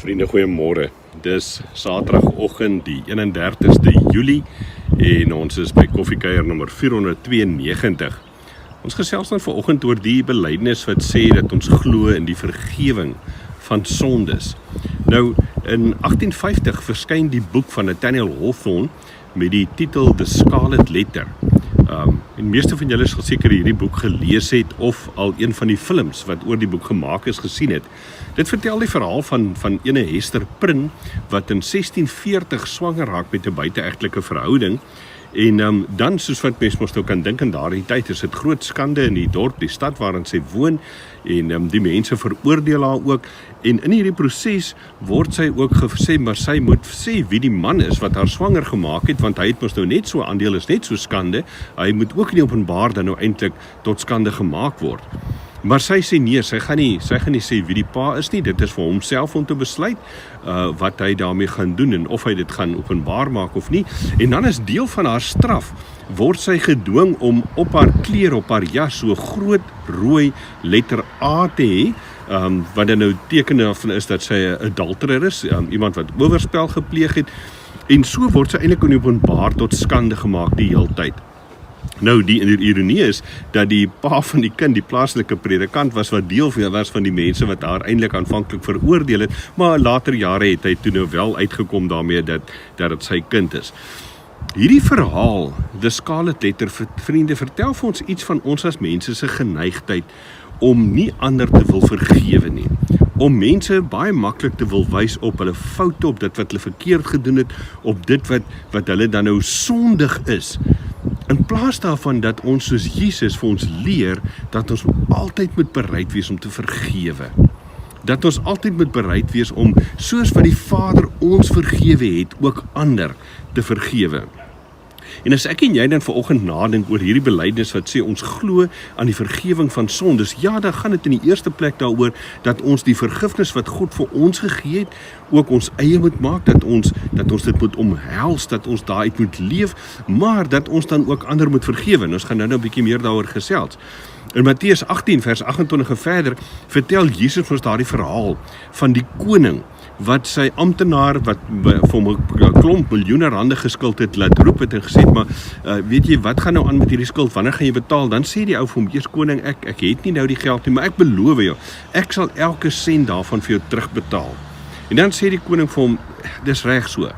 Vriende, goeiemôre. Dis Saterdagoggend die 31ste Julie en ons is by Koffiekuier nommer 492. Ons gesels dan vanoggend oor die belydenis wat sê dat ons glo in die vergewing van sondes. Nou, in 1850 verskyn die boek van Nathaniel Hawthorne met die titel The Scarlet Letter. En meeste van julle sal seker hierdie boek gelees het of al een van die films wat oor die boek gemaak is gesien het. Dit vertel die verhaal van ene Hester Prynne wat in 1640 swanger raak met 'n buiteegtelike verhouding. En dan, soos wat mens mos nou kan dink in daardie tyd, is dit groot skande in die dorp, die stad waarin sy woon, en die mense veroordeel haar ook, en in hierdie proses word sy ook gesê, maar sy moet sê wie die man is wat haar swanger gemaak het, want hy het mos nou net so aandeel, is net so skande, hy moet ook nie openbaar dan nou eintlik tot skande gemaak word. Maar sy sê nee, sy gaan nie sê wie die pa is nie, dit is vir homself om te besluit wat hy daarmee gaan doen en of hy dit gaan openbaar maak of nie. En dan is deel van haar straf, word sy gedwing om op haar kleer, op haar jas, so groot rooi letter A te hê, wat dan nou teken daarvan is dat sy 'n adulterer is, iemand wat oorspel gepleeg het, en so word sy eintlik openbaar tot skande gemaak die hele tyd. Nou, die ironie is, dat die pa van die kind, die plaaslike predikant, was wat deel was van die mense wat haar eintlik aanvanklik veroordeel het, maar later jare het hy toe nou wel uitgekom daarmee dat dit sy kind is. Hierdie verhaal, The Scarlet Letter, vriende, vertel vir ons iets van ons as mense se geneigtheid om nie ander te wil vergewe nie. Om mense baie maklik te wil wys op hulle foute, op dit wat hulle verkeerd gedoen het, op dit wat hulle dan nou sondig is. In plaas daarvan dat ons soos Jesus vir ons leer, dat ons altyd moet bereid wees om te vergewe. Dat ons altyd moet bereid wees om, soos wat die Vader ons vergewe het, ook ander te vergewe. En as ek en jy dan vanoggend nadink oor hierdie belydenis wat sê ons glo aan die vergewing van sondes, ja, dan gaan dit in die eerste plek daaroor dat ons die vergifnis wat God vir ons gegee het, ook ons eie moet maak, dat ons dit moet omhels, dat ons daaruit moet leef, maar dat ons dan ook ander moet vergewe. En ons gaan nou 'n bietjie meer daaroor gesels. In Matteus 18 vers 28 en verder vertel Jesus ons daardie verhaal van die koning wat sy amptenaar wat vir hom 'n klomp miljoene rande geskuld het, laat roep het en gesê het, maar weet jy, wat gaan nou aan met hierdie skuld, wanneer gaan jy betaal? Dan sê die ou vir hom, eers koning, ek het nie nou die geld nie, maar ek beloof jou, ek sal elke sent daarvan vir jou terugbetaal. En dan sê die koning vir hom, dis reg so,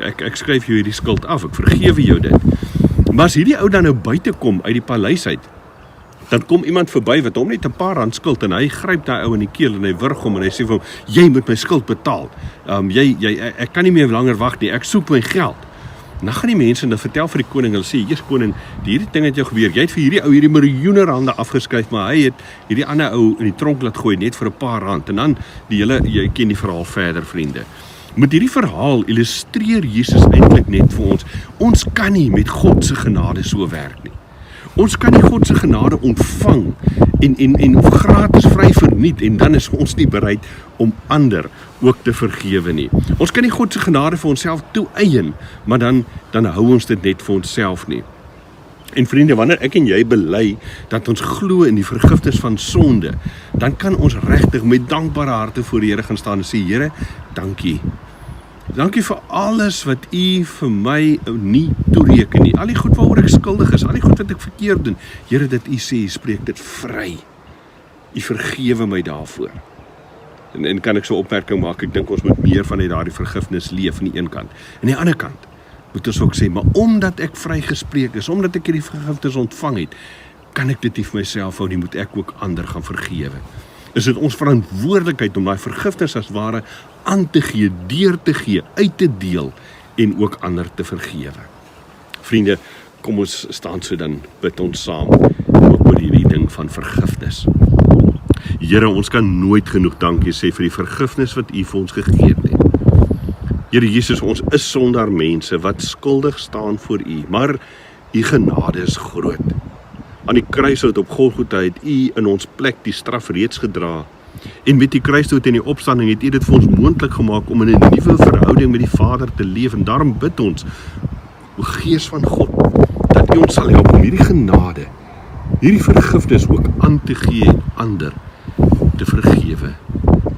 ek skryf jou hierdie skuld af, ek vergewe jou dit. Maar as hierdie ou dan nou buite kom uit die paleis uit, dan kom iemand verby wat hom net 'n paar rand skuld en hy gryp daai ou in die keel en hy wurg hom en hy sê vir hom, jy moet my skuld betaal. Ek kan nie meer langer wag nie, ek soek my geld. En dan gaan die mense en dan vertel vir die koning, hulle sê, eers koning, hierdie ding het jou gebeur, jy het vir hierdie ou hierdie miljoene rande afgeskryf, maar hy het hierdie ander ou in die tronk laat gooi net vir 'n paar rand. En dan jy ken die verhaal verder, vriende. Met hierdie verhaal illustreer Jesus eintlik net vir ons kan nie met God se genade so werk nie. Ons kan nie God se genade ontvang en gratis vry verniet en dan is ons nie bereid om ander ook te vergewe nie. Ons kan nie God se genade vir onsself toeëien, maar dan hou ons dit net vir onsself nie. En vriende, wanneer ek en jy bely dat ons glo in die vergifnis van sonde, dan kan ons regtig met dankbare harte voor die Here gaan staan en sê, Here, dankie. Dankie vir alles wat U vir my nie toereken nie. Al die goed waaroor ek skuldig is, al die goed wat ek verkeerd doen. Here, dat U sê, U spreek dit vry. U vergewe my daarvoor. En kan ek so 'n opmerking maak, ek dink ons moet meer van daardie vergifnis leef aan die een kant. Aan die ander kant moet ons ook sê, maar omdat ek vrygespreek is, omdat ek hierdie vergifnis ontvang het, kan ek dit nie vir myself hou nie, moet ek ook ander gaan vergewe. Is dit ons verantwoordelikheid om daai vergifnis as ware aan te gee, deur te gee, uit te deel en ook ander te vergewe. Vriende, kom ons staan so dan, bid ons saam oor hierdie ding van vergifnis. Here, ons kan nooit genoeg dankie sê vir die vergifnis wat U vir ons gegee het nie. Here Jesus, ons is sondaar mense wat skuldig staan voor U, maar U genade is groot. Aan die kruisdood op Golgotha het U in ons plek die straf reeds gedra. En met die kruisdood en die opstanding het U dit vir ons moontlik gemaak om in 'n nuwe verhouding met die Vader te leef. En daarom bid ons, o Gees van God, dat U ons sal help om hierdie genade, hierdie vergifnis ook aan te gee en ander te vergewe.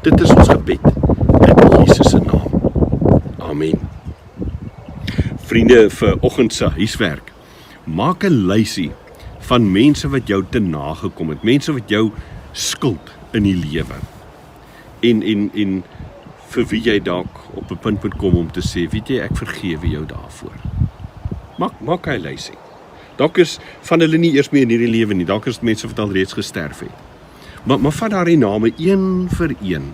Dit is ons gebed in Jesus se naam. Amen. Vriende, vir oggend se huiswerk, maak 'n lysie van mense wat jou te nagekom het, mense wat jou skuld in die lewe. En vir wie jy dalk op 'n punt moet kom om te sê, weet jy, ek vergewe jou daarvoor. Maak hy lysie. Dalk is van hulle nie eers meer in hierdie lewe nie, dalk is dit mense wat al reeds gesterf het. Maar vat daardie name een vir een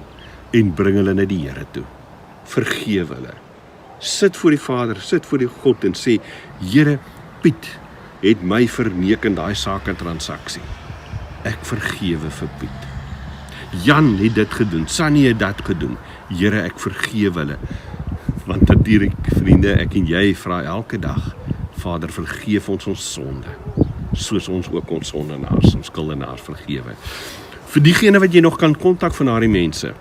en bring hulle na die Here toe. Vergewe hulle. Sit voor die Vader, sit voor die God en sê, Here, Piet het my verneek in daai saak en transaksie. Ek vergewe vir Piet. Jan het dit gedoen, Sannie het dat gedoen. Here, ek vergewe hulle. Want natuurlik, vriende, ek en jy vra elke dag, Vader, vergeef ons sonde, soos ons ook ons sondenaars, ons skuldenaars vergewe. Vir diegene wat jy nog kan kontak van daardie mense,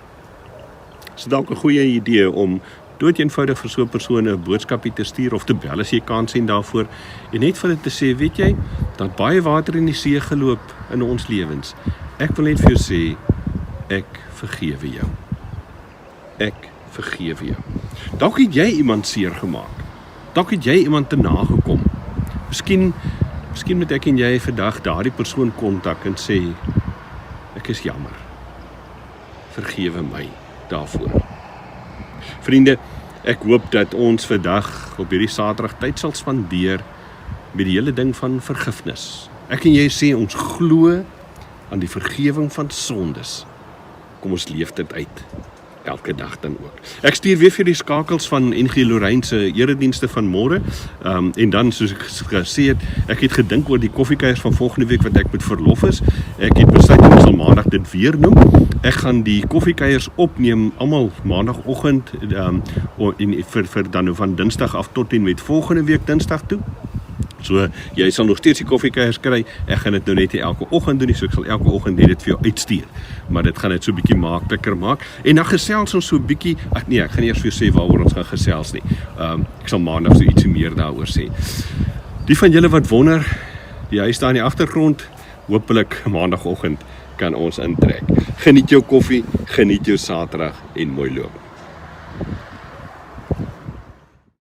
is dit dalk 'n goeie idee om doodeenvoudig vir so 'n persoon 'n boodskapie te stuur of te bel as jy kans sien daarvoor en net vir hulle te sê, weet jy, dat baie water in die see geloop in ons lewens. Ek wil net vir jou sê, ek vergewe jou. Ek vergewe jou. Dalk het jy iemand seer gemaak. Dalk het jy iemand te nagekom. Miskien moet ek en jy vandag daardie persoon kontak en sê, ek is jammer. Vergewe my daarvoor. Vriende, ek hoop dat ons vandag op hierdie Saterdag tyd sal spandeer met die hele ding van vergifnis. Ek en jy sê ons glo aan die vergewing van sondes. Kom ons leef dit uit. Elke dag dan ook. Ek stuur weer vir die skakels van NG Lorraine se eredienste van môre. En dan, soos ek gesê het, ek het gedink oor die koffiekuiers van volgende week wat ek moet verlof is. Ek het besluit ek sal maandag dit weer noem. Ek gaan die koffiekuiers opneem almal maandagoggend vir dan nou van Dinsdag af tot en met volgende week Dinsdag toe. So, jy sal nog steeds die koffiekuiers kry. Ek gaan dit nou net nie elke oggend doen nie, so ek sal elke oggend net dit vir jou uitstuur. Maar dit gaan net so 'n bietjie makliker maak. En dan gesels ons so 'n bietjie, ek gaan nie eers vir jou sê waaroor ons gaan gesels nie. Ek sal maandag so ietsie meer daaroor sê. Die van julle wat wonder, die huis daar in die agtergrond, hopelik maandagoggend kan ons intrek. Geniet jou koffie, geniet jou Saterdag en mooi loop.